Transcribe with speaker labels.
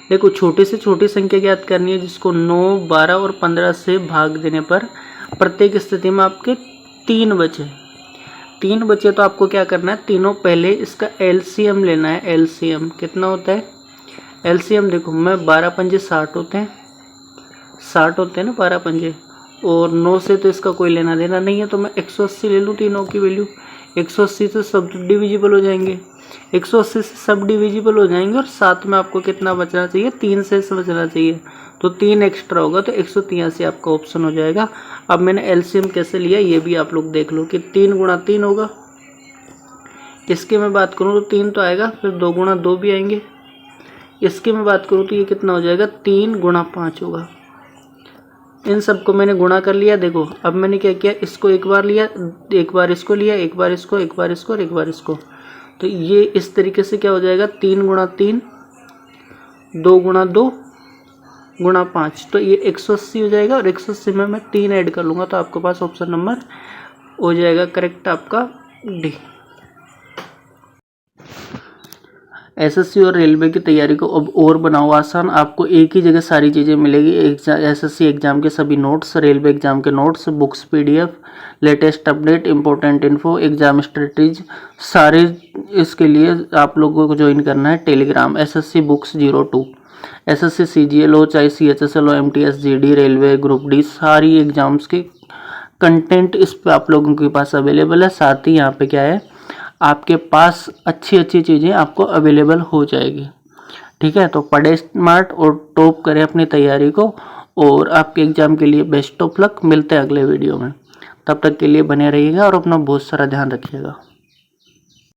Speaker 1: देखो छोटे से छोटी संख्या ज्ञात करनी है जिसको 9, 12 और 15 से भाग देने पर प्रत्येक स्थिति में आपके 3 बचे तो आपको क्या करना है, तीनों पहले इसका एलसीएम लेना है। एलसीएम कितना होता है, एलसीएम देखो मैं 12 पंजे 60 होते हैं, 60 होते हैं ना 12 पंजे, और 9 से तो इसका कोई लेना देना नहीं है तो मैं 180 ले लूँ तीनों की वैल्यू। 180 से सब डिविजिबल हो जाएंगे, 180 से सब डिविजिबल हो जाएंगे और साथ में आपको कितना बचना चाहिए, 3 से बचना चाहिए, तो 3 एक्स्ट्रा होगा तो 183 आपका ऑप्शन हो जाएगा। अब मैंने एलसीएम कैसे लिया ये भी आप लोग देख लो कि 3 गुणा 3 होगा। इसकी मैं बात करूँ तो 3 तो आएगा, फिर 2 गुणा 2 भी आएंगे। इसकी मैं बात करूँ तो ये कितना हो जाएगा, 3 गुणा 5 होगा। इन सबको मैंने गुणा कर लिया। देखो अब मैंने क्या किया, इसको एक बार लिया, एक बार इसको लिया, एक बार इसको, एक बार इसको और एक बार इसको, तो ये इस तरीके से क्या हो जाएगा, 3 गुणा 3, 2 गुणा 2 गुणा 5, तो ये 180 हो जाएगा। और 180 में मैं 3 ऐड कर लूँगा तो आपके पास ऑप्शन नंबर हो जाएगा करेक्ट आपका डी। एसएससी और रेलवे की तैयारी को अब और बनाओ आसान, आपको एक ही जगह सारी चीज़ें मिलेगी। एसएससी एग्जाम के सभी नोट्स, रेलवे एग्जाम के notes, books, PDF, latest update, important info, exam strategies, सारे इसके लिए आप लोगों को ज्वाइन करना है Telegram SSC books 02। SSC CGL हो चाहे सीएचएसएल हो, MTS, GD, railway, group D, सारी एग्जाम्स के कंटेंट इस पे आप लोगों के पास अवेलेबल है। साथ ही यहाँ पे क्या है, आपके पास अच्छी अच्छी चीज़ें आपको अवेलेबल हो जाएगी। ठीक है, तो पढ़े स्मार्ट और टॉप करें अपनी तैयारी को, और आपके एग्जाम के लिए बेस्ट ऑफ लक। मिलते हैं अगले वीडियो में, तब तक के लिए बने रहिएगा और अपना बहुत सारा ध्यान रखिएगा।